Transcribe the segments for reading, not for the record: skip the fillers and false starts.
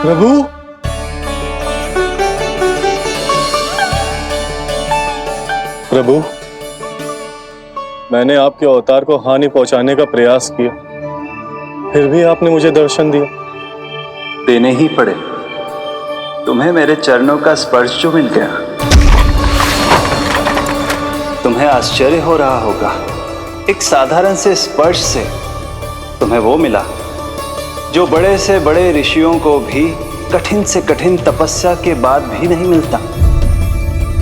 प्रभु, प्रभु, मैंने आपके अवतार को हानि पहुंचाने का प्रयास किया, फिर भी आपने मुझे दर्शन दिया। देने ही पड़े। तुम्हें मेरे चरणों का स्पर्श जो मिल गया। तुम्हें आश्चर्य हो रहा होगा, एक साधारण से स्पर्श से तुम्हें वो मिला जो बड़े से बड़े ऋषियों को भी कठिन से कठिन तपस्या के बाद भी नहीं मिलता।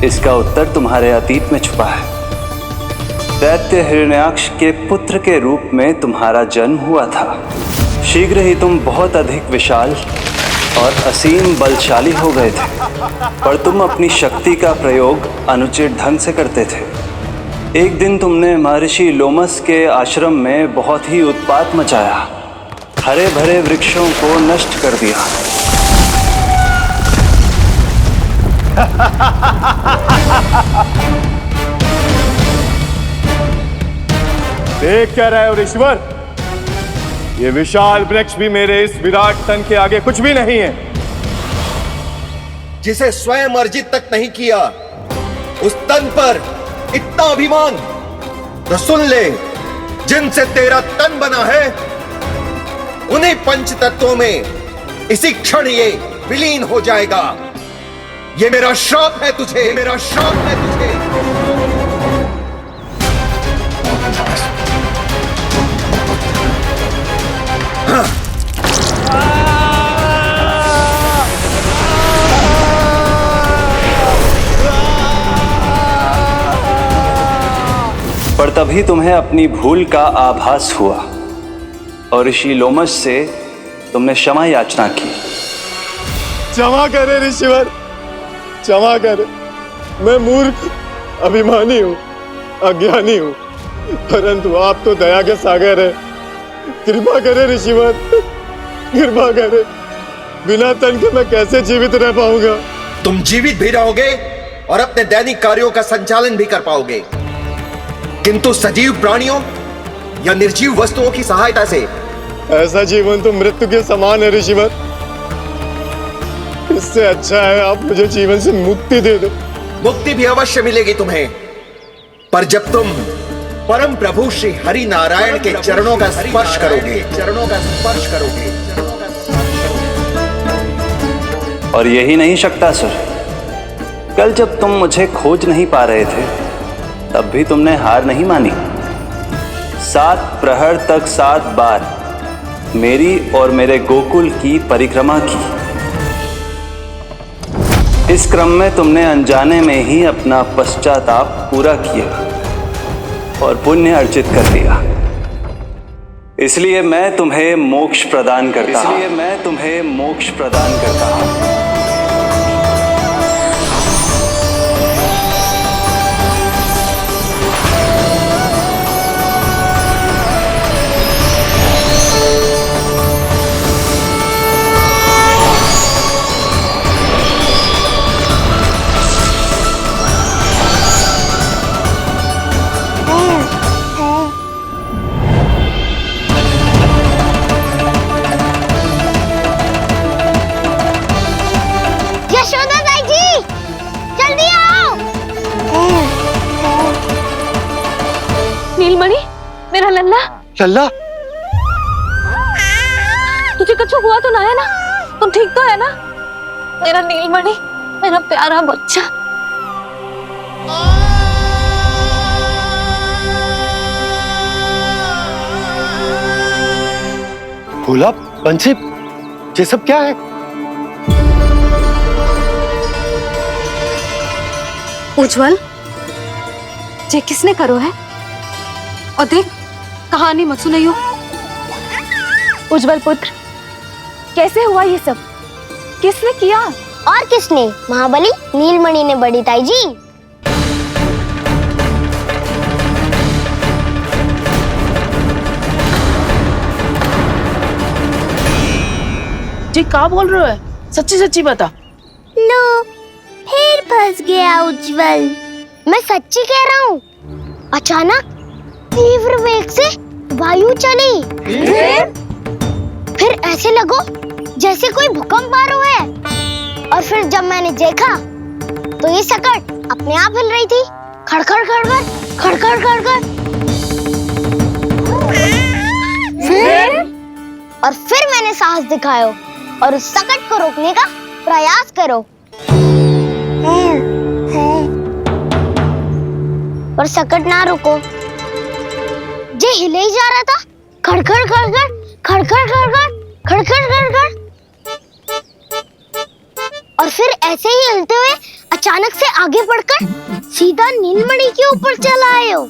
इसका उत्तर तुम्हारे अतीत में छुपा है। दैत्य हिरण्याक्ष के पुत्र के रूप में तुम्हारा जन्म हुआ था। शीघ्र ही तुम बहुत अधिक विशाल और असीम बलशाली हो गए थे, पर तुम अपनी शक्ति का प्रयोग अनुचित ढंग से करते थे। एक दिन तुमने महर्षि लोमस के आश्रम में बहुत ही उत्पात मचाया, हरे भरे वृक्षों को नष्ट कर दिया। देख क्या रहे हो ऋषिवर? ये विशाल वृक्ष भी मेरे इस विराट तन के आगे कुछ भी नहीं है। जिसे स्वयं अर्जित तक नहीं किया, उस तन पर इतना अभिमान। तो सुन ले, जिनसे तेरा तन बना है, उन्हीं पंच तत्वों में इसी क्षण ये विलीन हो जाएगा। ये मेरा श्राप है तुझे, मेरा श्राप है तुझे। पर तभी तुम्हें अपनी भूल का आभास हुआ और ऋषि लोमस से तुमने क्षमा याचना की। क्षमा करे ऋषिवर, क्षमा करे। मैं मूर्ख, अभिमानी हूँ, अज्ञानी हूँ, परंतु आप तो दया के सागर है। कृपा करे ऋषिवर, कृपा करे। बिना तन के मैं कैसे जीवित रह पाऊंगा? तुम जीवित भी रहोगे और अपने दैनिक कार्यों का संचालन भी कर पाओगे, किंतु सजीव प्राणियों या निर्जीव वस्तुओं की सहायता से। ऐसा जीवन तो मृत्यु के समान है ऋषिवर। इससे अच्छा है आप मुझे जीवन से मुक्ति दे दो। मुक्ति भी अवश्य मिलेगी तुम्हें, पर जब तुम परम प्रभु श्री हरि नारायण के चरणों का स्पर्श करोगे, चरणों का स्पर्श करोगे। और यही नहीं शक्तासुर, कल जब तुम मुझे खोज नहीं पा रहे थे, तब भी तुमने हार नहीं मानी। 7 प्रहर तक 7 बार मेरी और मेरे गोकुल की परिक्रमा की। इस क्रम में तुमने अनजाने में ही अपना पश्चाताप पूरा किया और पुण्य अर्जित कर लिया। इसलिए मैं तुम्हें मोक्ष प्रदान करता हूं। इसलिए मैं तुम्हें मोक्ष प्रदान करता हूं। नीलमणि, मेरा लल्ला। लल्ला, तुझे कुछ हुआ तो ना है ना? तुम ठीक तो है ना? मेरा नीलमणि, मेरा प्यारा बच्चा। भोला, बंसी, ये सब क्या है? उज्जवल, ये किसने करो है? और देख, कहानी मत सुनाइयो। उज्जवल पुत्र, कैसे हुआ ये सब? किसने किया? और किसने? महाबली नीलमणि ने बड़ी ताई जी। जी क्या बोल रहे हो? सच्ची सच्ची बता। लो, फिर फंस गया उज्जवल। मैं सच्ची कह रहा हूँ। अचानक तीव्र वेग से वायु चली। फिर ऐसे लगो जैसे कोई भूकंप आ रहा है। और फिर जब मैंने देखा तो ये सकट अपने आप हिल रही थी, खड़खड़ खड़खड़ खड़खड़ खड़खड़। फिर मैंने साहस दिखाया और उस सकट को रोकने का प्रयास करो, पर सकट ना रुको, जे हिले ही जा रहा था, खड़खड़ खड़खड़ खड़खड़ खड़खड़ खड़खड़ खड़खड़। और फिर ऐसे ही हिलते हुए अचानक से आगे बढ़कर सीधा नीलमणि के ऊपर चला आए हो।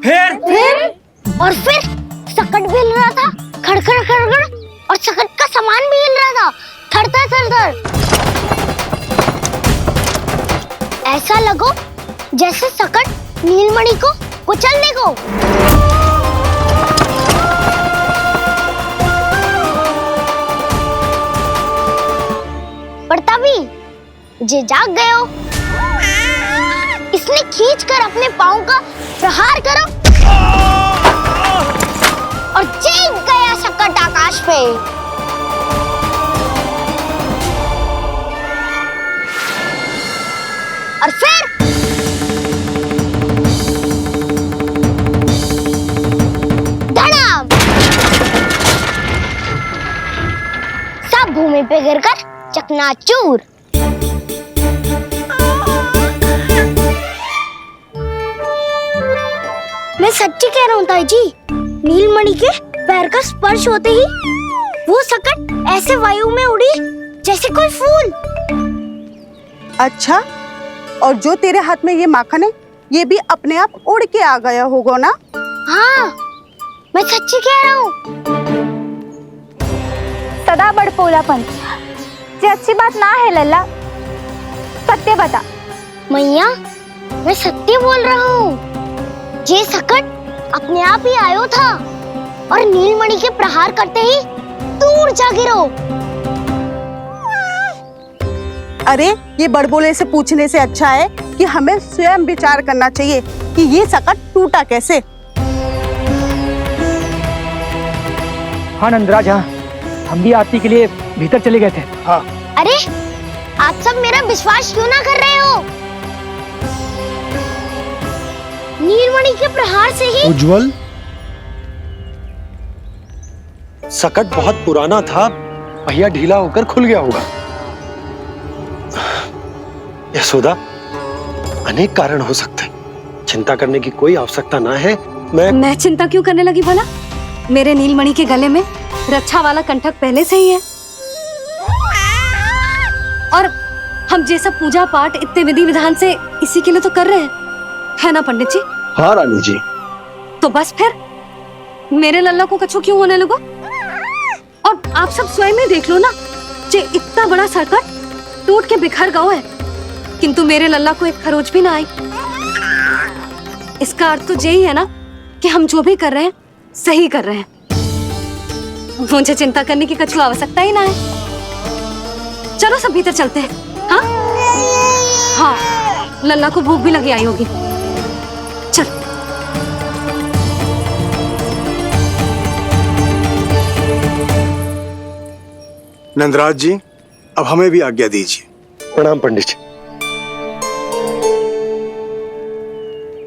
फिर और फिर सकट भी हिल रहा था, खड़खड़ खड़खड़, और सकट का सामान भी हिल रहा था, थरथर थरथर। ऐसा लगो जैसे सकट नीलमणि को कुचलने को। पर तभी जे जाग गए हो, इसने खींचकर अपने पाँव का प्रहार करो और जीत गया सकट आकाश पे। और फिर धड़ाम, सब भूमि पे गिरकर चकनाचूर। मैं सच्ची कह रहा हूँ ताई जी, नीलमणि के पैर का स्पर्श होते ही वो सकट ऐसे वायु में उड़ी जैसे कोई फूल। अच्छा, और जो तेरे हाथ में ये माखन है, ये भी अपने आप उड़ के आ गया होगा ना? हाँ, मैं सच्ची कह रहा हूँ। सदा बड़पोला पंच, ये अच्छी बात ना है लल्ला, सत्य बता। मैया, मैं सत्य बोल रहा हूँ। ये सकट अपने आप ही आयो था और नीलमणि के प्रहार करते ही दूर जा गिरो। अरे, ये बड़बोले से पूछने से अच्छा है कि हमें स्वयं विचार करना चाहिए कि ये सकट टूटा कैसे। हाँ नंदराज, हाँ, हम भी आरती के लिए भीतर चले गए थे। हाँ। अरे, आप सब मेरा विश्वास क्यों ना कर रहे हो? नीलमणि के प्रहार से ही उज्जवल, सकट बहुत पुराना था, पहिया ढीला होकर खुल गया होगा। यशोदा, अनेक कारण हो सकते हैं, चिंता करने की कोई आवश्यकता ना है। मैं चिंता क्यों करने लगी भला? मेरे नीलमणि के गले में रक्षा वाला कंठक पहले से ही है, और हम ये सब पूजा पाठ इतने विधि विधान से इसी के लिए तो कर रहे हैं, है ना पंडित जी? हाँ रानी जी। तो बस फिर मेरे लल्ला को कछु क्यों होने लगा? और आप सब स्वयं ही देख लो ना, जे इतना बड़ा सकट टूट के बिखर गया है, किंतु मेरे लल्ला को एक खरोच भी ना आई। इसका अर्थ तो यही है ना कि हम जो भी कर रहे हैं सही कर रहे हैं। मुझे चिंता करने की कछु आवश्यकता ही ना है। चलो सब भीतर चलते हैं। हाँ हाँ, लल्ला को भूख भी लगी आई होगी। चल। नंदराज जी, अब हमें भी आज्ञा दीजिए। प्रणाम पंडित जी।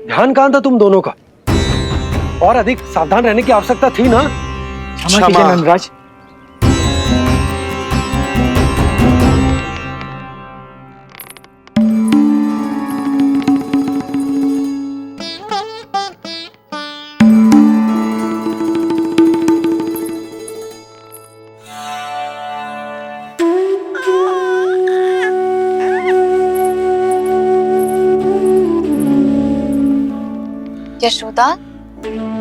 ध्यान कहाँ था तुम दोनों का? और अधिक सावधान रहने की आवश्यकता थी ना? क्षमा कीजिए नंदराज। यशोदा,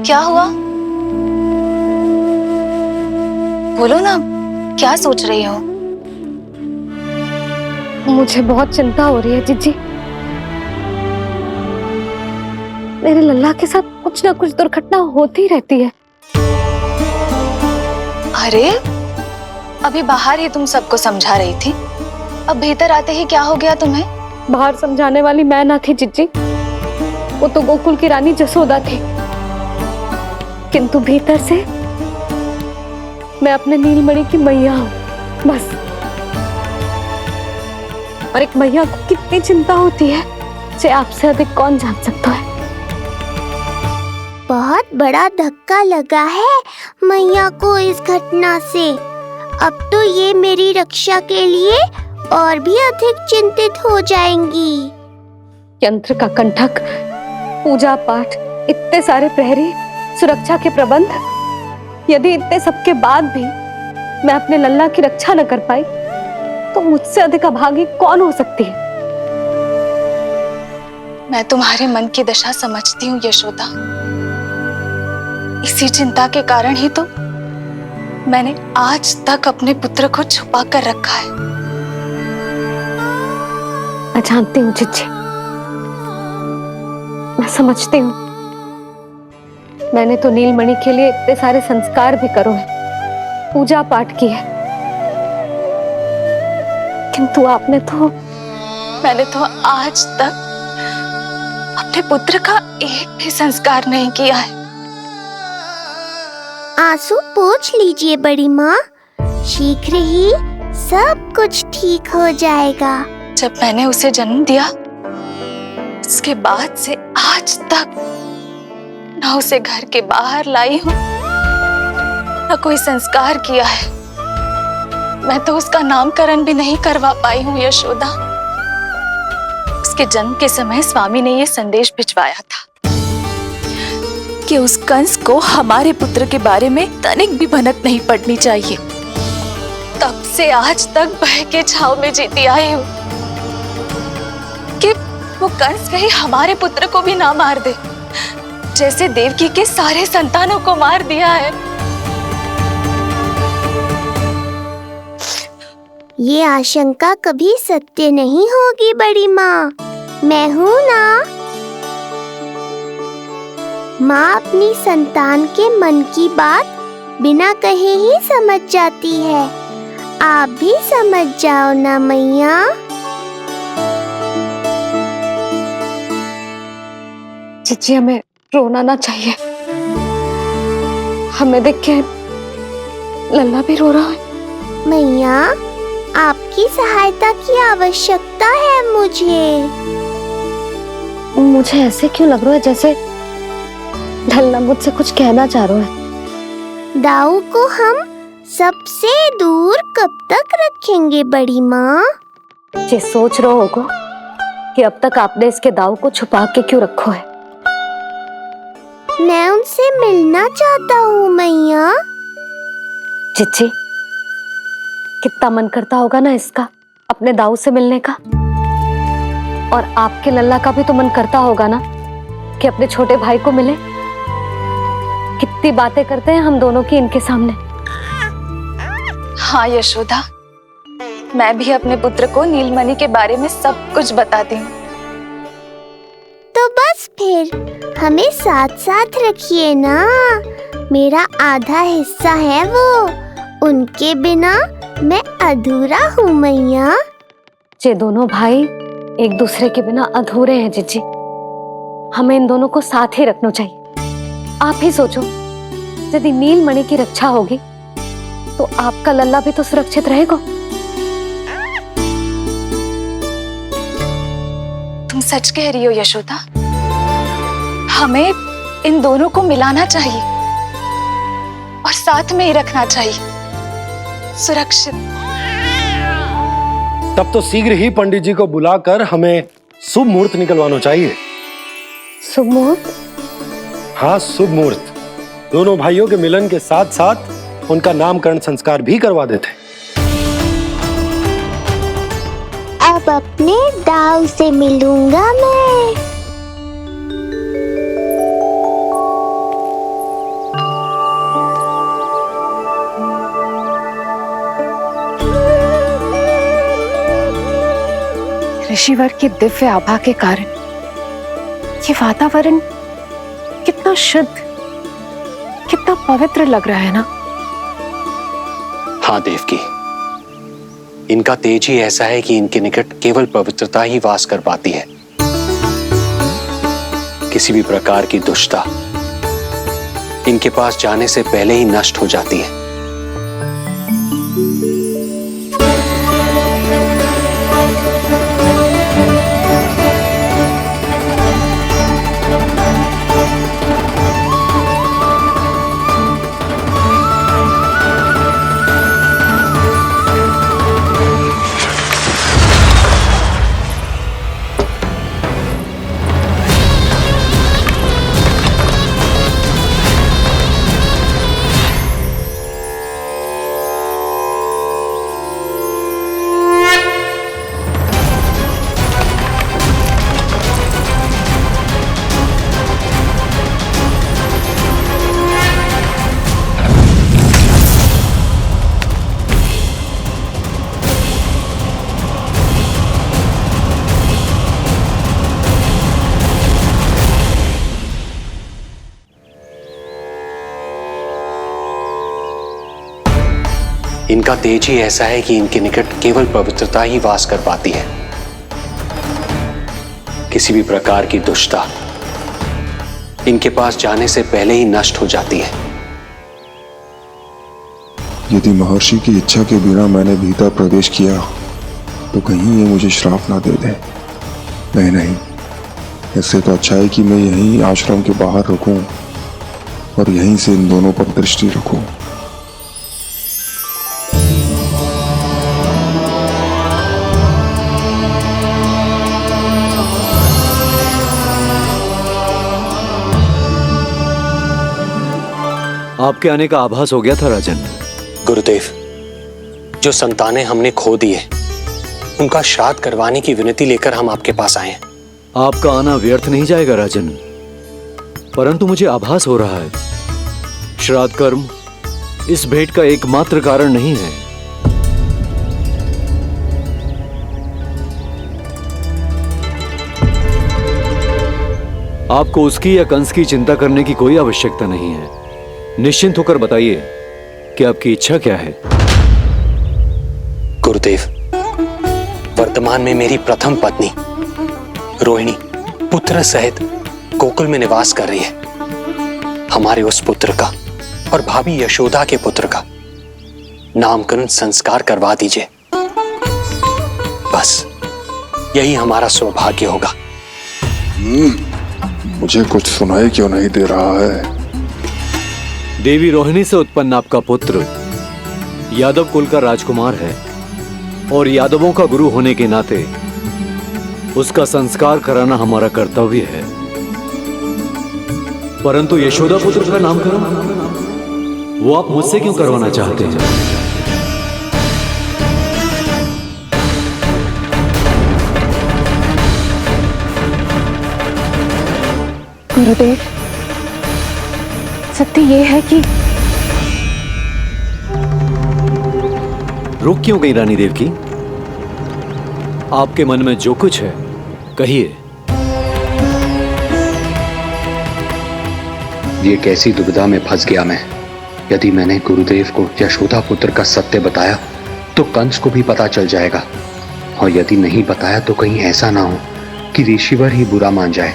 क्या हुआ? बोलो ना, क्या सोच रही हो? मुझे बहुत चिंता हो रही है जीजी। मेरे लल्ला के साथ कुछ ना कुछ दुर्घटना होती रहती है। अरे, अभी बाहर ही तुम सबको समझा रही थी, अब भीतर आते ही क्या हो गया तुम्हें? बाहर समझाने वाली मैं ना थी जीजी, वो तो गोकुल की रानी जसोदा थी, किंतु भीतर से मैं अपने नीलमणि की मैया हूँ, बस। और एक मैया को कितनी चिंता होती है, इसे आपसे अधिक कौन जान सकता है। बहुत बड़ा धक्का लगा है मैया को इस घटना से। अब तो ये मेरी रक्षा के लिए और भी अधिक चिंतित हो जाएंगी। यंत्र का कंठक, पूजा पाठ, इतने सारे प्रहरी, सुरक्षा के प्रबंध, यदि इतने सबके बाद भी मैं अपने लल्ला की रक्षा न कर पाई तो मुझसे अधिक अभागी कौन हो सकती है। मैं तुम्हारे मन की दशा समझती हूँ यशोदा। इसी चिंता के कारण ही तो मैंने आज तक अपने पुत्र को छुपा कर रखा है। मैं जानती हूँ जिज्जी, मैं समझती हूँ। मैंने तो नीलमणि के लिए इतने सारे संस्कार भी करो है, पूजा पाठ की है, किंतु मैंने तो आज तक अपने पुत्र का एक भी संस्कार नहीं किया है। आंसू पोंछ लीजिए बड़ी माँ, शीघ्र ही सब कुछ ठीक हो जाएगा। जब मैंने उसे जन्म दिया उसके बाद से आज तक न उसे घर के बाहर लाई हूँ, न कोई संस्कार किया है। मैं तो उसका नामकरण भी नहीं करवा पाई हूँ यशोदा। उसके जन्म के समय स्वामी ने यह संदेश भिजवाया था कि उस कंस को हमारे पुत्र के बारे में तनिक भी भनक नहीं पड़नी चाहिए। तब से आज तक भय के छाव में जीती आई हूँ कि वो कंस कहीं हमारे पुत्र को भी ना मार दे, जैसे देवकी के सारे संतानों को मार दिया है। ये आशंका कभी सत्य नहीं होगी बड़ी माँ, मैं हूँ ना। माँ अपनी संतान के मन की बात बिना कहे ही समझ जाती है। आप भी समझ जाओ ना मैया। जिज्जी, हमें रोना ना चाहिए। हमें देख के लल्ला भी रो रहा है। मैया, आपकी सहायता की आवश्यकता है मुझे। मुझे ऐसे क्यों लग रहा है जैसे लल्ला मुझसे कुछ कहना चाह रहा है। दाऊ को हम सबसे दूर कब तक रखेंगे बड़ी माँ? ये सोच रहे होगो कि अब तक आपने इसके दाऊ को छुपा के क्यों रखो है। मैं उनसे मिलना चाहता हूँ मैया। जिज्जी, कितना मन करता होगा ना इसका अपने दाऊ से मिलने का। और आपके लल्ला का भी तो मन करता होगा ना कि अपने छोटे भाई को मिले। कितनी बातें करते हैं हम दोनों की इनके सामने। हाँ यशोदा, मैं भी अपने पुत्र को नीलमणि के बारे में सब कुछ बताती हूँ। तो बस फिर हमें साथ साथ रखिए ना। मेरा आधा हिस्सा है वो, उनके बिना मैं अधूरा हूँ मैया। ये दोनों भाई एक दूसरे के बिना अधूरे हैं जिज्जी। हमें इन दोनों को साथ ही रखना चाहिए। आप ही सोचो, यदि नीलमणि की रक्षा होगी तो आपका लल्ला भी तो सुरक्षित रहेगा। तुम सच कह रही हो यशोदा। हमें इन दोनों को मिलाना चाहिए और साथ में ही रखना चाहिए, सुरक्षित। तब तो शीघ्र ही पंडित जी को बुलाकर हमें शुभ मुहूर्त निकलवाना चाहिए। शुभ मुहूर्त? हाँ, शुभ मुहूर्त। दोनों भाइयों के मिलन के साथ साथ उनका नामकरण संस्कार भी करवा देते। अब अपने दाऊ से मिलूंगा मैं। ऋषिवर की दिव्य आभा के कारण ये वातावरण कितना शुद्ध, कितना पवित्र लग रहा है ना। हाँ देवकी, इनका तेज ही ऐसा है कि इनके निकट केवल पवित्रता ही वास कर पाती है। किसी भी प्रकार की दुष्टता इनके पास जाने से पहले ही नष्ट हो जाती है। इनका तेज ही ऐसा है कि इनके निकट केवल पवित्रता ही वास कर पाती है। किसी भी प्रकार की दुष्टता इनके पास जाने से पहले ही नष्ट हो जाती है। यदि महर्षि की इच्छा के बिना मैंने भीतर प्रवेश किया तो कहीं ये मुझे श्राप ना दे दे। नहीं, इससे तो अच्छा है कि मैं यहीं आश्रम के बाहर रुकूं और यहीं से इन दोनों पर दृष्टि रखूं। आपके आने का आभास हो गया था राजन। गुरुदेव, जो संतानें हमने खो दी है उनका श्राद्ध करवाने की विनती लेकर हम आपके पास आए हैं। आपका आना व्यर्थ नहीं जाएगा राजन, परंतु मुझे आभास हो रहा है श्राद्ध कर्म इस भेंट का एकमात्र कारण नहीं है। आपको उसकी या कंस की चिंता करने की कोई आवश्यकता नहीं है। निश्चिंत होकर बताइए कि आपकी इच्छा क्या है। गुरुदेव, वर्तमान में मेरी प्रथम पत्नी रोहिणी पुत्र सहित गोकुल में निवास कर रही है। हमारे उस पुत्र का और भाभी यशोदा के पुत्र का नामकरण संस्कार करवा दीजिए। बस यही हमारा सौभाग्य होगा। मुझे कुछ सुनाई क्यों नहीं दे रहा है? देवी रोहिणी से उत्पन्न आपका पुत्र यादव कुल का राजकुमार है और यादवों का गुरु होने के नाते उसका संस्कार कराना हमारा कर्तव्य है। परंतु यशोदा पुत्र का नामकरण वो आप मुझसे क्यों करवाना चाहते हैं? गुरुदेव, सत्य ये है कि रुक क्यों गई रानी देवकी? आपके मन में जो कुछ है कहिए। ये कैसी दुविधा में फंस गया मैं। यदि मैंने गुरुदेव को यशोदा पुत्र का सत्य बताया तो कंस को भी पता चल जाएगा, और यदि नहीं बताया तो कहीं ऐसा ना हो कि ऋषिवर ही बुरा मान जाए।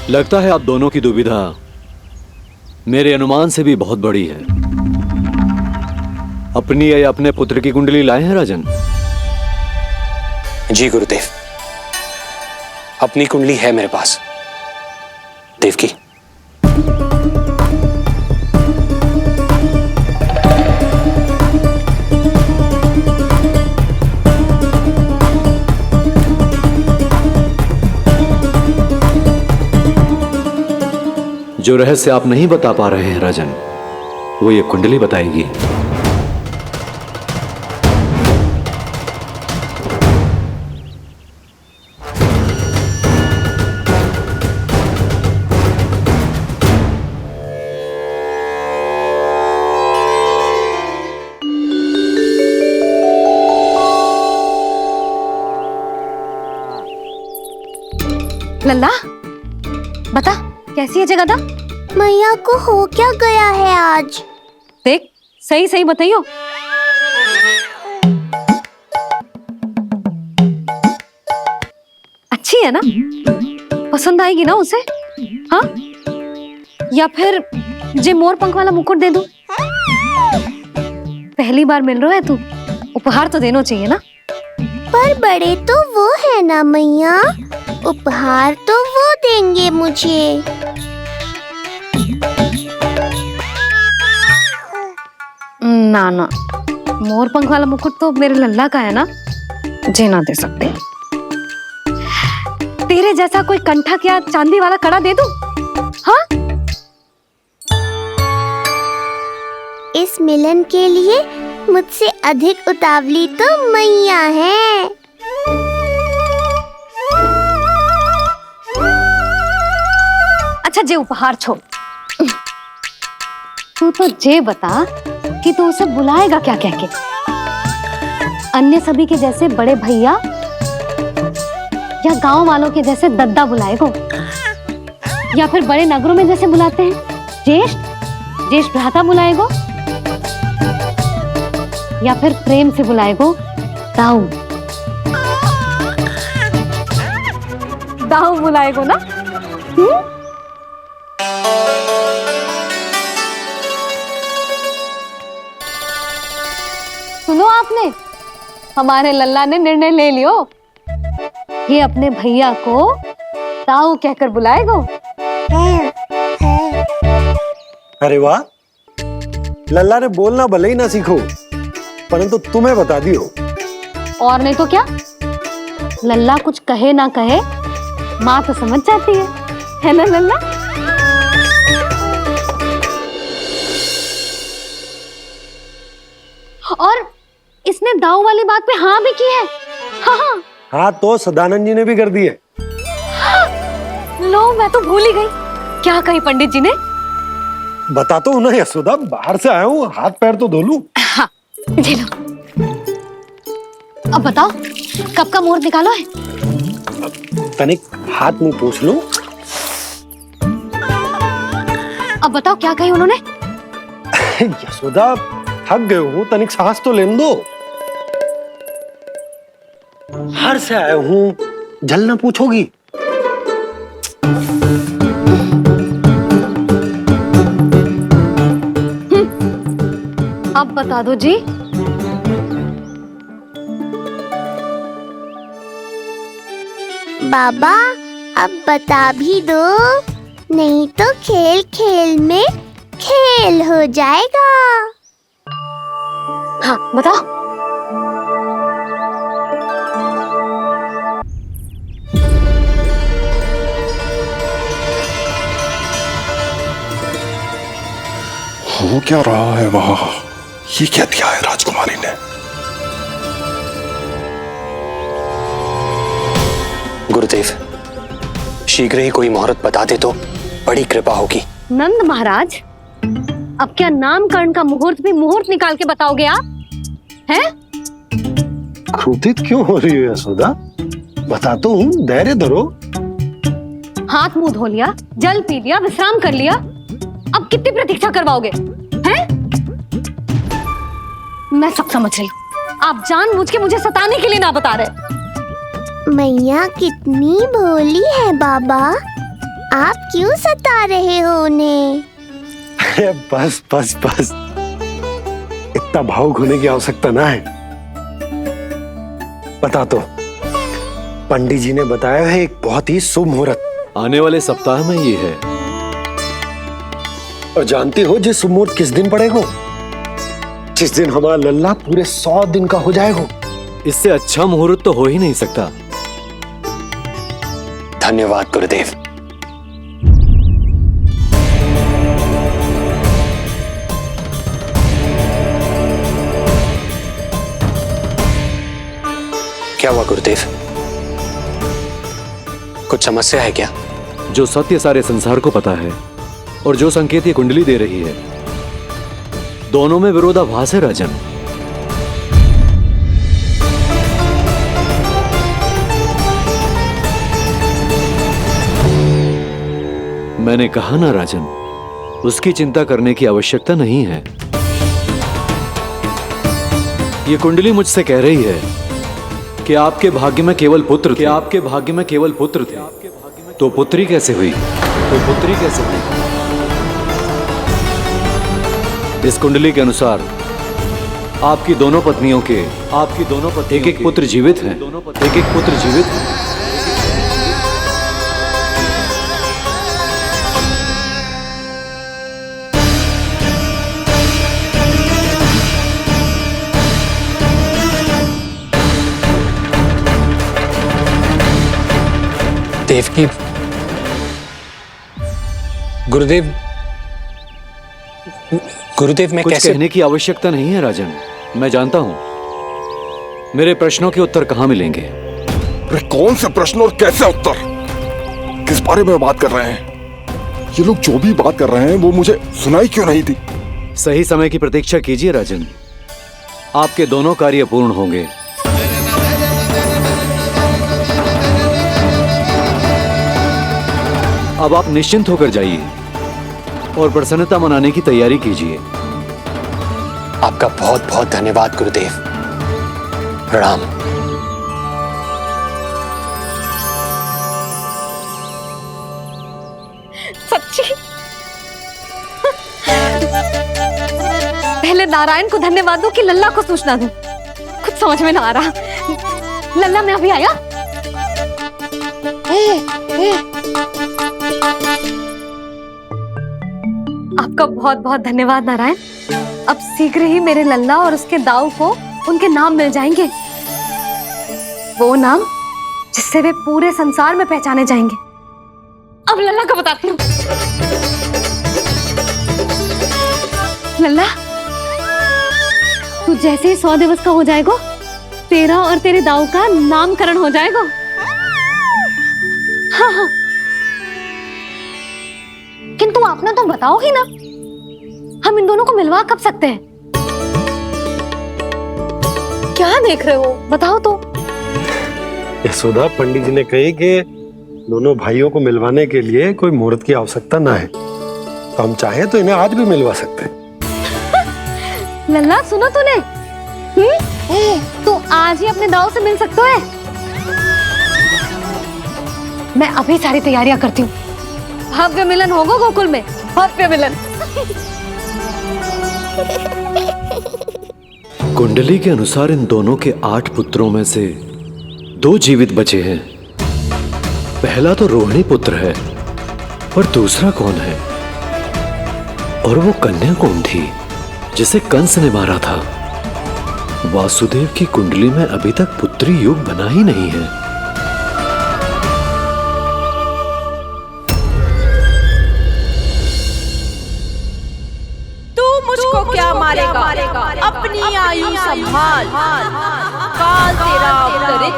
लगता है आप दोनों की दुविधा मेरे अनुमान से भी बहुत बड़ी है। अपनी या अपने पुत्र की कुंडली लाए हैं राजन? जी गुरुदेव, अपनी कुंडली है मेरे पास। देवकी, जो रहस्य आप नहीं बता पा रहे हैं राजन, वो ये कुंडली बताएगी। लल्ला, बता कैसी है जगदा? मैया को हो क्या गया है आज? देख, सही सही बताइयो। अच्छी है ना? पसंद आएगी ना उसे? हाँ? या फिर जे मोर पंख वाला मुकुट दे दूं? पहली बार मिल रहा है तू, उपहार तो देना चाहिए ना? पर बड़े तो वो है ना मैया, उपहार तो वो देंगे मुझे। ना ना, मोर पंख वाला मुकुट तो मेरे लल्ला का है ना, जे ना दे सकते। तेरे जैसा कोई कंठा क्या चांदी वाला कड़ा दे दूं? हाँ? इस मिलन के लिए मुझसे अधिक उतावली तो मैया है। अच्छा, जे उपहार छोड़, तू तो जे बता कि तू उसे बुलाएगा क्या कह के? अन्य सभी के जैसे बड़े भैया या गांव वालों के जैसे दद्दा बुलाएगो, या फिर बड़े नगरों में जैसे बुलाते हैं ज्येष्ठ भ्राता बुलाएगो? या फिर प्रेम से बुलाएगो दाऊ? दाऊ बुलाएगो ना? सुनो आपने, हमारे लल्ला ने निर्णय ले लियो, ये अपने भैया को दाऊ कहकर बुलाएगो। अरे वाह, लल्ला ने बोलना भले ही ना सीखो, परंतु तुम्हें बता दियो। और नहीं तो क्या, लल्ला कुछ कहे ना कहे माँ तो समझ जाती है ना लल्ला? और इसने दाऊ वाली बात पे हाँ भी की है। हाँ हाँ तो सदानंद जी ने भी कर दी है। लो, मैं तो भूल ही गई। क्या कही पंडित जी ने? बता तो ना यशोदा, बाहर से आया हूँ, हाथ पैर तो धो लूं। हाँ, जी लो। अब बताओ, कब का मुहूर्त निकालो है? तनिक हाथ मुंह पूछ लूं। अब बताओ क्या कही उन्होंने? यशोदा थक गए हूँ, तनिक सांस तो लेने दो। बाहर से आया हूँ, जलना पूछोगी? अब बता दो जी। बाबा अब बता भी दो, नहीं तो खेल खेल में खेल हो जाएगा। हाँ बताओ। हो क्या रहा है वहां? ये क्या दिया है राजकुमारी ने? गुरुदेव, शीघ्र ही कोई मुहूर्त बता दे तो बड़ी कृपा होगी। नंद महाराज, अब क्या नामकरण का मुहूर्त भी मुहूर्त निकाल के बताओगे आप? हैं? क्रोधित क्यों हो रही हो यशोदा? बताता हूँ, धैर्य धरो। हाथ मुंह धो लिया, जल पी लिया, विश्राम कर लिया, अब कितनी प्रतीक्षा करवाओगे? हैं? मैं सब समझ रही हूँ, आप जानबूझ के मुझे सताने के लिए ना बता रहे। मैया कितनी भोली है बाबा, आप क्यों सता रहे हो उन्हें? बस बस बस, इतना भावुक होने की आवश्यकता ना है। बता तो, पंडित जी ने बताया है एक बहुत ही शुभ मुहूर्त आने वाले सप्ताह में ये है। और जानती हो जिस मुहूर्त किस दिन पड़ेगा? जिस दिन हमारा लल्ला पूरे 100 दिन का हो जाएगा। इससे अच्छा मुहूर्त तो हो ही नहीं सकता। धन्यवाद गुरुदेव। क्या हुआ गुरुदेव? कुछ समस्या है क्या? जो सत्य सारे संसार को पता है और जो संकेत ये कुंडली दे रही है, दोनों में विरोधाभास है राजन। मैंने कहा ना राजन, उसकी चिंता करने की आवश्यकता नहीं है। ये कुंडली मुझसे कह रही है कि आपके भाग्य में केवल पुत्र थे। आपके भाग्य में केवल पुत्र थे, तो पुत्री कैसे हुई? इस कुंडली के अनुसार आपकी दोनों पत्नियों के एक एक पुत्र जीवित हैं। देवकी, गुरुदेव मैं कुछ कैसे? कहने की आवश्यकता नहीं है राजन, मैं जानता हूं मेरे प्रश्नों के उत्तर कहां मिलेंगे। अरे कौन से प्रश्न और कैसे उत्तर? किस बारे में बात कर रहे हैं? ये लोग जो भी बात कर रहे हैं वो मुझे सुनाई क्यों नहीं थी? सही समय की प्रतीक्षा कीजिए राजन, आपके दोनों कार्य पूर्ण होंगे। अब आप निश्चिंत होकर जाइए और प्रसन्नता मनाने की तैयारी कीजिए। आपका बहुत बहुत धन्यवाद गुरुदेव। प्रणाम। सच्ची? पहले नारायण को धन्यवाद दूं कि लल्ला को सूचना दूं? कुछ समझ में ना आ रहा। लल्ला मैं अभी आया। आपका बहुत बहुत धन्यवाद नारायण। अब शीघ्र ही मेरे लल्ला और उसके दाऊ को उनके नाम मिल जाएंगे, वो नाम जिससे वे पूरे संसार में पहचाने जाएंगे। अब लल्ला को बताती हूँ। लल्ला, तू जैसे ही 100 दिवस का हो जाएगा, तेरा और तेरे दाऊ का नामकरण हो जाएगा। हाँ हाँ, किंतु आपने तो बताओ ही ना, हम इन दोनों को मिलवा कब सकते हैं? क्या देख रहे हो, बताओ तो। यशोदा, पंडित जी ने कही कि दोनों भाइयों को मिलवाने के लिए कोई मुहूर्त की आवश्यकता ना है, तो हम चाहे तो इन्हें आज भी मिलवा सकते हैं। लल्ला सुनो तूने, तू आज ही अपने दाऊ से मिल सकते है। मैं अभी सारी तैयारियां करती हूँ। भव्य मिलन होगा गोकुल में, भव्य मिलन। कुंडली के अनुसार इन दोनों के 8 पुत्रों में से 2 जीवित बचे हैं। पहला तो रोहिणी पुत्र है, और दूसरा कौन है? और वो कन्या कौन थी जिसे कंस ने मारा था? वासुदेव की कुंडली में अभी तक पुत्री योग बना ही नहीं है। मुझको क्या मारेगा? अपनी आयु संभाल, काल तेरा अवतरित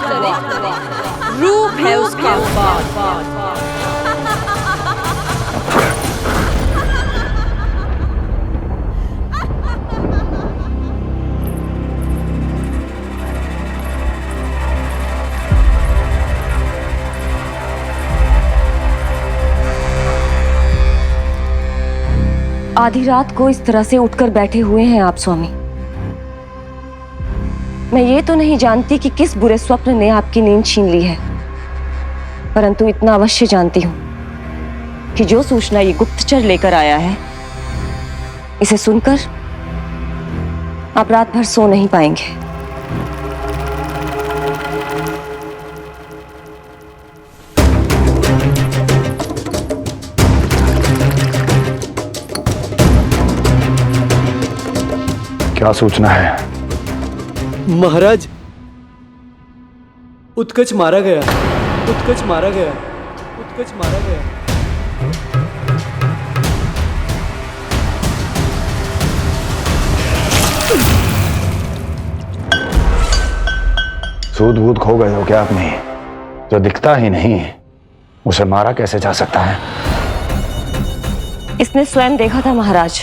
रूप है उसका। आधी रात को इस तरह से उठकर बैठे हुए हैं आप स्वामी। मैं ये तो नहीं जानती कि किस बुरे स्वप्न ने आपकी नींद छीन ली है, परंतु इतना अवश्य जानती हूं कि जो सूचना ये गुप्तचर लेकर आया है, इसे सुनकर आप रात भर सो नहीं पाएंगे। क्या सूचना है? महाराज, उत्कच मारा गया, उत्कच मारा गया, उत्कच मारा गया। सूद वूद खो गए हो क्या अपनी? जो दिखता ही नहीं उसे मारा कैसे जा सकता है? इसने स्वयं देखा था महाराज।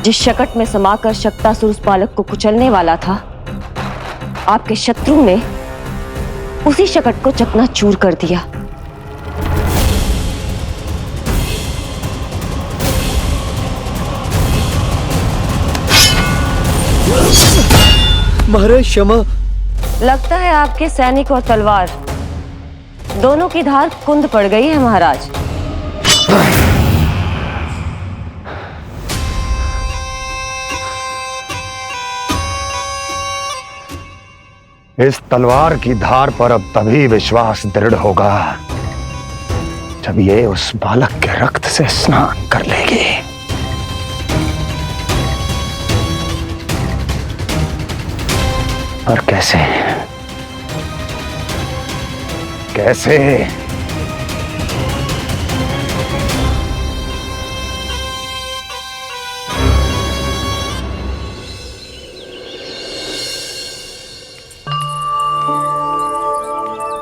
जिस शकट में समाकर शक्तासुर उस बालक को कुचलने वाला था, आपके शत्रु ने उसी शकट को चकनाचूर कर दिया। महाराज क्षमा। लगता है आपके सैनिक और तलवार दोनों की धार कुंद पड़ गई है महाराज। इस तलवार की धार पर अब तभी विश्वास दृढ़ होगा जब ये उस बालक के रक्त से स्नान कर लेगी। और कैसे? कैसे?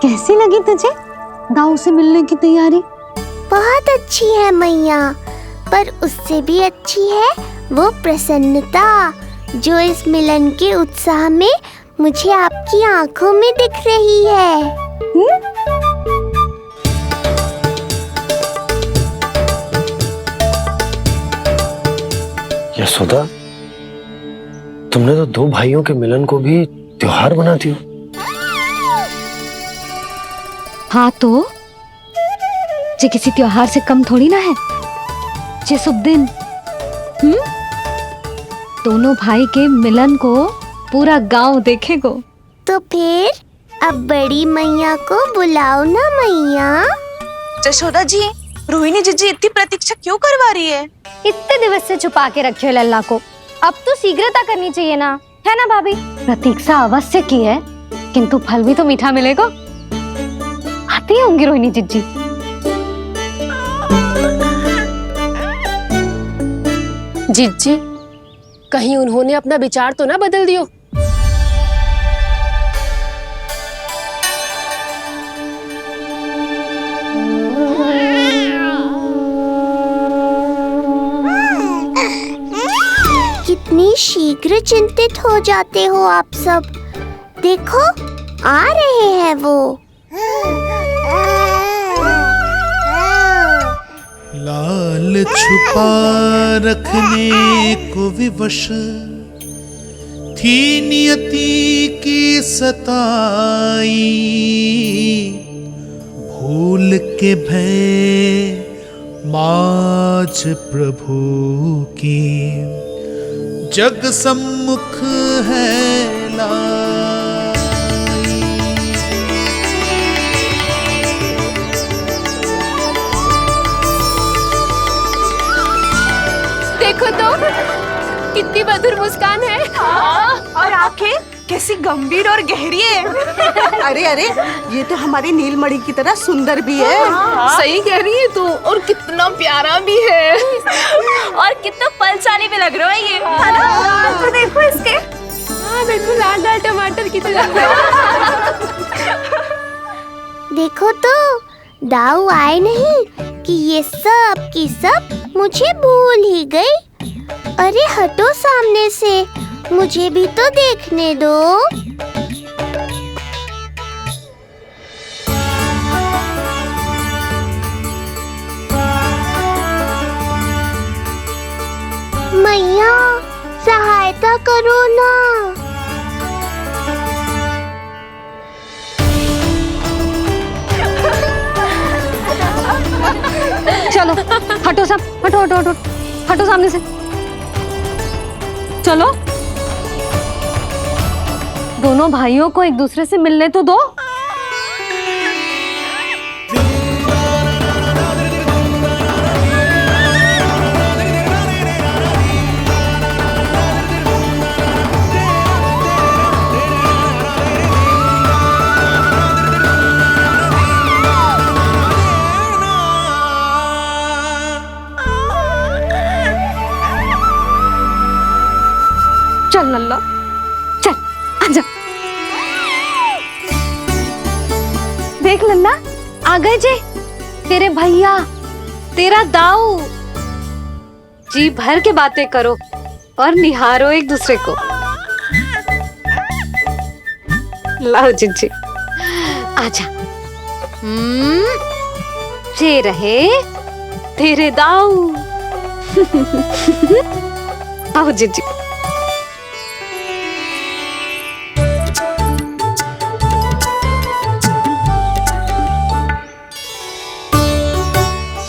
कैसी लगी तुझे दाऊ से मिलने की तैयारी? बहुत अच्छी है मैया, पर उससे भी अच्छी है वो प्रसन्नता जो इस मिलन के उत्साह में मुझे आपकी आंखों में दिख रही है। यशोदा, तुमने तो दो भाइयों के मिलन को भी त्योहार बना दिया। हाँ तो ये किसी त्योहार से कम थोड़ी ना है। ये शुभ दिन दोनों भाई के मिलन को पूरा गांव देखेगो। तो फिर अब बड़ी मैया को बुलाओ ना मैया। जशोदा जी, रोहिणी जीजी इतनी प्रतीक्षा क्यों करवा रही है? इतने दिवस से छुपा के रखे हो लल्ला को, अब तो शीघ्रता करनी चाहिए ना, है ना भाभी? प्रतीक्षा अवश्य की है, किंतु फल भी तो मीठा मिलेगा। आती होंगी रोहिणी जीजी। जीजी, कहीं उन्होंने अपना विचार तो ना बदल दियो? कितनी शीघ्र चिंतित हो जाते हो आप सब। देखो आ रहे हैं वो। लाल छुपा रखने को विवश थी नियति की सताई, भूल के भय माज प्रभु की जग सम्मुख है लाई। देखो तो कितनी मधुर मुस्कान है। और आंखें कैसी गंभीर और गहरी है। अरे अरे, ये तो हमारी नीलमणि की तरह सुंदर भी है। सही कह रही है तू, और कितना प्यारा भी है। और कितना बलशाली भी लग रहा है ये, है ना? तो देखो इसके। हाँ देखो, लाल लाल टमाटर की तरह। देखो तो दाऊ आए नहीं कि ये सब की सब मुझे भूल ही गई। अरे हटो सामने से, मुझे भी तो देखने दो। मैया सहायता करो ना। चलो हटो सब, हटो हटो हटो हटो सामने से। चलो दोनों भाइयों को एक दूसरे से मिलने तो दो। चल लल्ला, चल आजा। देख लल्ला, आ गए जे तेरे भैया, तेरा दाऊ। जी भर के बातें करो और निहारो एक दूसरे को। लाओ जीजी, आजा। ये रहे तेरे दाऊ। आओ जीजी।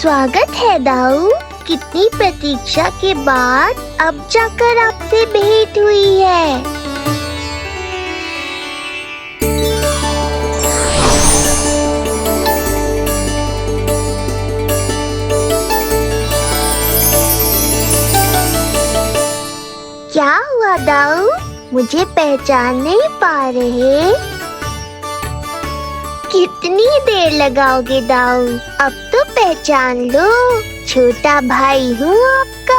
स्वागत है दाऊ। कितनी प्रतीक्षा के बाद अब जाकर आपसे भेंट हुई है। क्या हुआ दाऊ, मुझे पहचान नहीं पा रहे? कितनी देर लगाओगे दाऊ? अब तो पहचान लो, छोटा भाई हूँ आपका।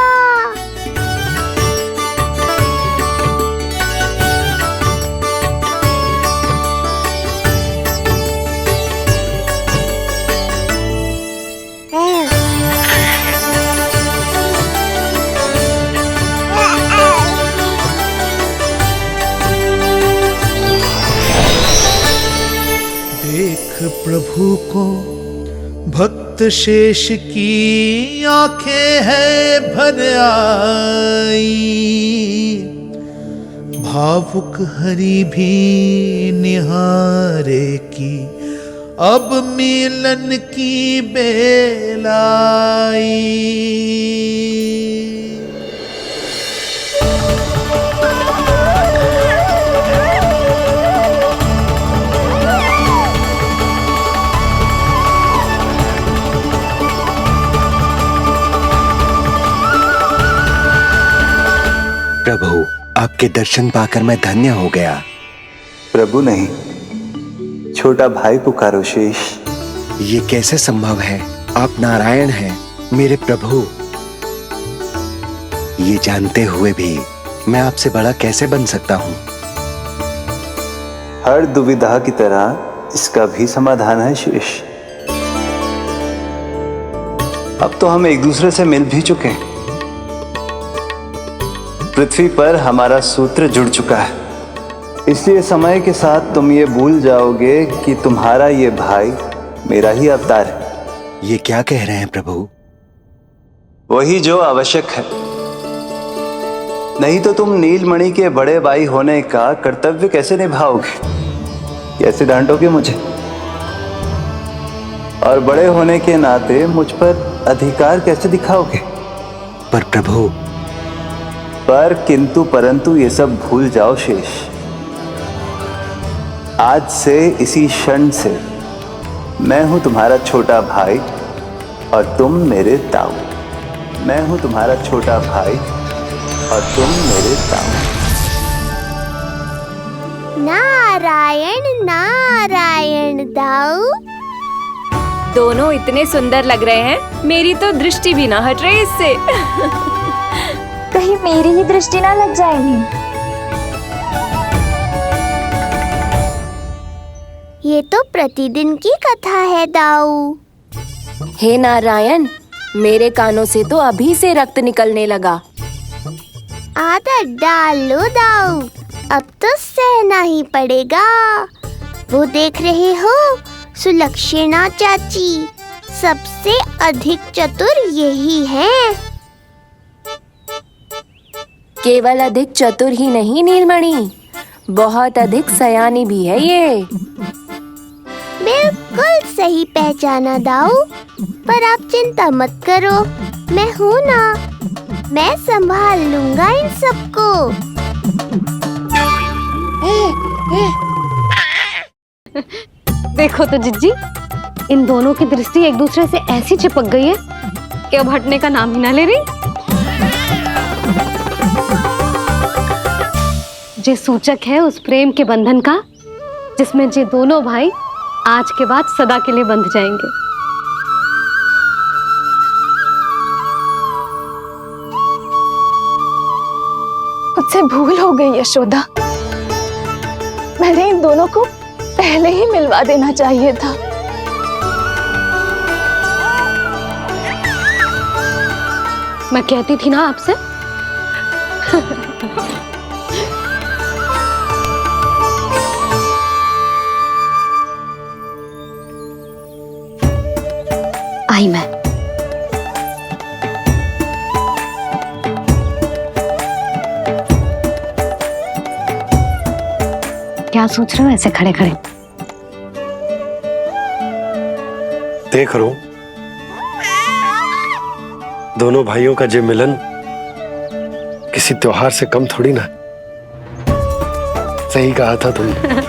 देख प्रभु को भक्त शेष की आंखें है भर आई, भावुक हरि भी निहारे की, अब मिलन की बेलाई। प्रभु, आपके दर्शन पाकर मैं धन्य हो गया। प्रभु नहीं, छोटा भाई पुकारो शेष। ये कैसे संभव है? आप नारायण हैं, मेरे प्रभु। ये जानते हुए भी मैं आपसे बड़ा कैसे बन सकता हूँ? हर दुविधा की तरह इसका भी समाधान है शेष। अब तो हम एक दूसरे से मिल भी चुके हैं। पृथ्वी पर हमारा सूत्र जुड़ चुका है, इसलिए समय के साथ तुम ये भूल जाओगे कि तुम्हारा ये भाई मेरा ही अवतार है। ये क्या कह रहे हैं प्रभु? वही जो आवश्यक है, नहीं तो तुम नीलमणि के बड़े भाई होने का कर्तव्य कैसे निभाओगे? कैसे डांटोगे मुझे? और बड़े होने के नाते मुझ पर अधिकार कैसे दिखाओगे? पर प्रभु, पर किंतु परंतु ये सब भूल जाओ शेष। आज से, इसी क्षण से मैं हूं तुम्हारा छोटा भाई और तुम मेरे ताऊ। मैं हूं तुम्हारा छोटा भाई और तुम मेरे ताऊ। नारायण नारायण दाऊ। दोनों इतने सुंदर लग रहे हैं, मेरी तो दृष्टि भी ना हट रही इससे। कहीं मेरी ही दृष्टि ना लग जाएगी। ये तो प्रतिदिन की कथा है दाऊ। हे नारायण, मेरे कानों से तो अभी से रक्त निकलने लगा। आदत डाल लो दाऊ, अब तो सहना ही पड़ेगा। वो देख रहे हो, सुलक्षणा चाची सबसे अधिक चतुर यही हैं। केवल अधिक चतुर ही नहीं नीलमणि, बहुत अधिक सयानी भी है ये। बिल्कुल सही पहचाना दाऊ, पर आप चिंता मत करो, मैं हूँ ना, मैं संभाल लूंगा इन सबको। देखो तो जिज्जी, इन दोनों की दृष्टि एक दूसरे से ऐसी चिपक गई है कि अब हटने का नाम ही ना ले रही। ये सूचक है उस प्रेम के बंधन का, जिसमें ये दोनों भाई आज के बाद सदा के लिए बंध जाएंगे। मुझसे भूल हो गई यशोदा, मैंने इन दोनों को पहले ही मिलवा देना चाहिए था। मैं कहती थी ना आपसे। आई मैं। क्या सोच रहे हो ऐसे खड़े खड़े? देख रहा हूं दोनों भाइयों का ये मिलन किसी त्योहार से कम थोड़ी ना। सही कहा था तुमने।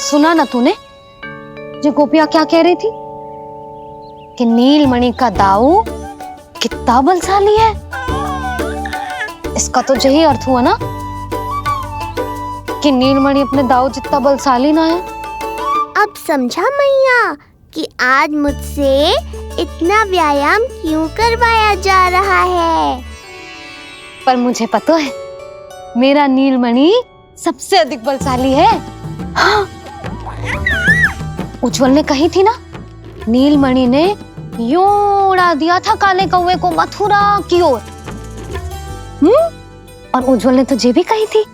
सुना ना तूने जो गोपिया क्या कह रही थी कि नीलमणि का दाऊ कितना बलशाली है? इसका तो यही अर्थ हुआ ना कि नीलमणि अपने दाऊ जितना बलशाली ना है। अब समझा मैया कि आज मुझसे इतना व्यायाम क्यों करवाया जा रहा है। पर मुझे पता है मेरा नीलमणि सबसे अधिक बलशाली है। हाँ, उज्जवल ने कही थी ना, नीलमणि ने यूं उड़ा दिया था काले कौवे को मथुरा की ओर। और उज्जवल ने तो ये भी कही थी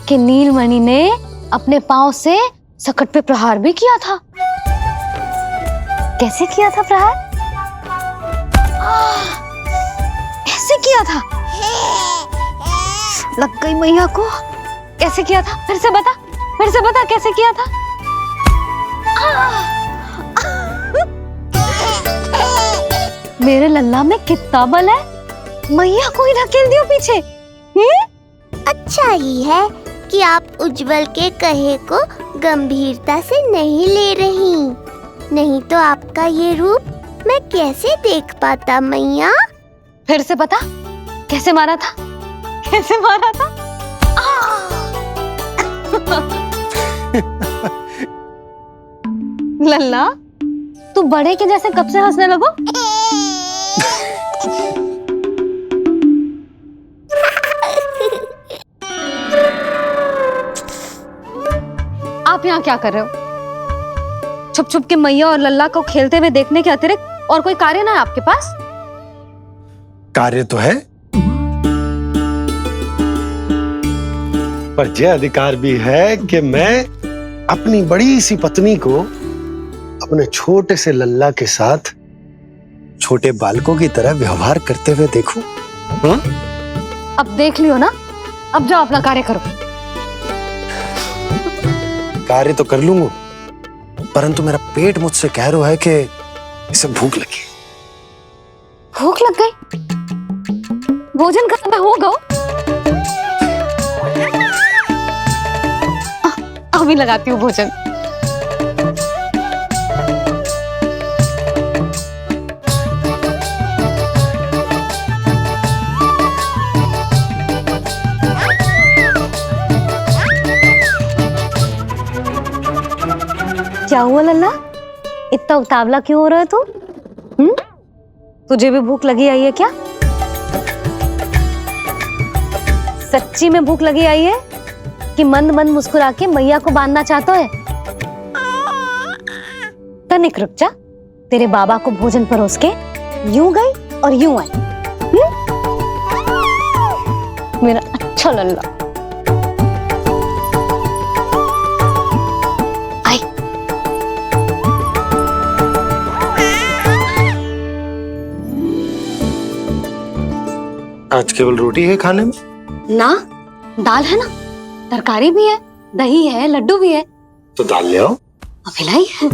कि नीलमणि ने अपने पांव से सकट पे प्रहार भी किया था। कैसे किया था प्रहार? ऐसे किया था। लग गई मैया को। कैसे किया था? फिर से बता कैसे किया था? मेरे लल्ला में कितना बल है। मैया को ही धकेल दियो पीछे। अच्छा ही है कि आप उज्जवल के कहे को गंभीरता से नहीं ले रही, नहीं तो आपका ये रूप मैं कैसे देख पाता मैया। फिर से बता कैसे मारा था? कैसे मारा था? लल्ला तू बड़े के जैसे कब से हंसने लगो? आप यहाँ क्या कर रहे हो? छुप छुप के मैया और लल्ला को खेलते हुए देखने के अतिरिक्त और कोई कार्य ना है आपके पास? कार्य तो है, पर यह अधिकार भी है कि मैं अपनी बड़ी सी पत्नी को अपने छोटे से लल्ला के साथ छोटे बालकों की तरह व्यवहार करते हुए देखूं। अब देख लियो ना, अब जाओ अपना कार्य करो। कार्य तो कर लूंगा, परंतु मेरा पेट मुझसे कह रहा है कि इसे भूख लगी। भूख लग गई? भोजन का समय होगा। अभी लगाती हूँ भोजन। क्या हुआ लल्ला? इतना उतावला क्यों हो रहा है तू? तुझे भी भूख लगी आई है क्या? सच्ची में भूख लगी आई है कि मंद मंद मुस्कुरा के मैया को बांधना चाहता है? तनिक रुक जा, तेरे बाबा को भोजन परोस के यूं गई और यूं आई। मेरा अच्छा लल्ला। आई। आज केवल रोटी है खाने में? ना, दाल है ना, तरकारी भी है, दही है, लड्डू भी है। तो दाल ले आओ। अभी लाई है।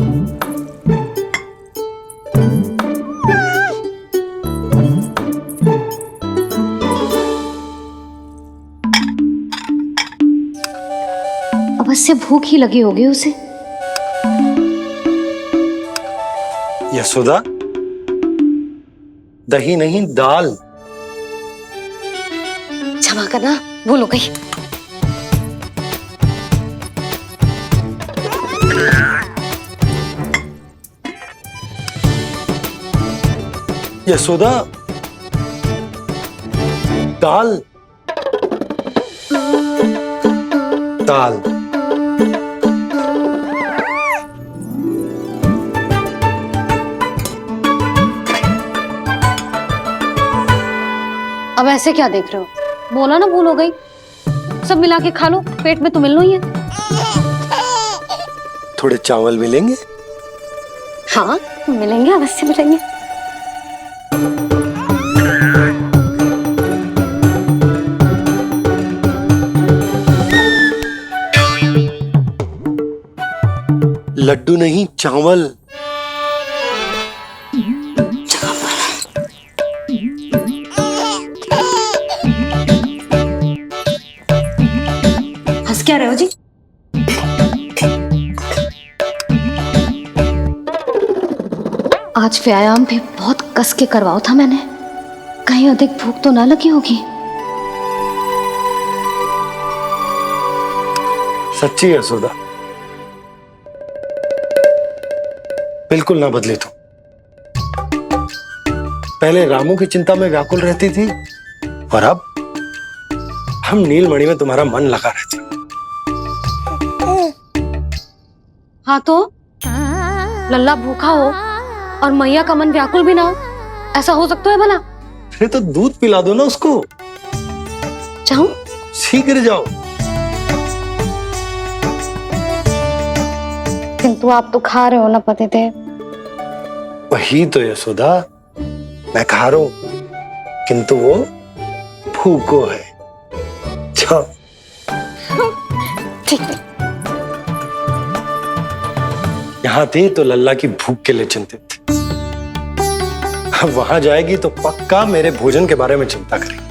अवश्य भूख ही लगी होगी उसे। यशोदा, दही नहीं दाल। क्षमा करना, भूल हो गई। यशोदा, दाल दाल। अब ऐसे क्या देख रहे हो? बोला ना भूल हो गई। सब मिला के खा लो, पेट में तो मिलना ही है। थोड़े चावल मिलेंगे? हाँ मिलेंगे, अवश्य मिलेंगे। लड्डू नहीं, चावल। हंस क्या रहे हो जी? आज व्यायाम भी बहुत कस के करवाओ था मैंने, कहीं अधिक भूख तो ना लगी होगी। सच्ची यशोदा, बिल्कुल ना बदले तू। पहले रामू की चिंता में व्याकुल रहती थी और अब हम नीलमणि में तुम्हारा मन लगा रहता। हाँ तो लल्ला भूखा हो और मैया का मन व्याकुल भी ना हो, ऐसा हो सकता है भला? फिर तो दूध पिला दो ना उसको। जाऊं? शीघ्र जाओ। किंतु आप तो खा रहे हो ना पतिदेव। वही तो यशोदा, मैं खा रहा हूं, किंतु वो भूखो है। जाओ। ठीक है। यहाँ थी तो लल्ला की भूख के लिए चिंतित थी, अब वहां जाएगी तो पक्का मेरे भोजन के बारे में चिंता करेगी।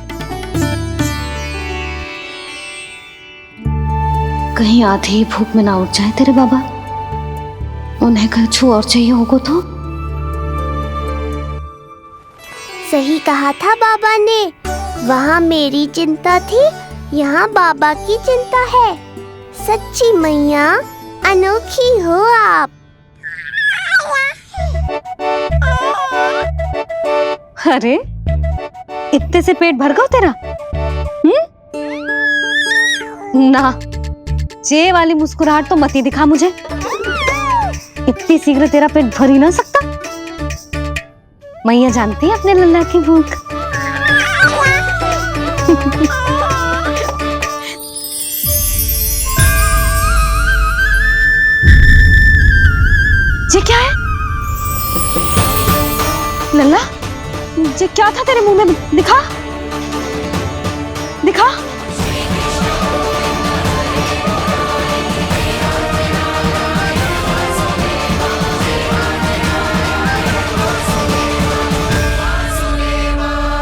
कहीं आधी भूख में ना उठ जाए तेरे बाबा, उन्हें कुछ और चाहिए होगा तो। सही कहा था बाबा ने, वहाँ मेरी चिंता थी, यहाँ बाबा की चिंता है। सच्ची मैया अनोखी हो आप। अरे इतने से पेट भर गया तेरा? ना, ये वाली मुस्कुराहट तो मत ही दिखा मुझे। इतनी शीघ्र तेरा पेट भर ही ना सकता। मैया जानती है अपने लल्ला की भूख। ये क्या है लल्ला? ये क्या था तेरे मुंह में? दिखा दिखा।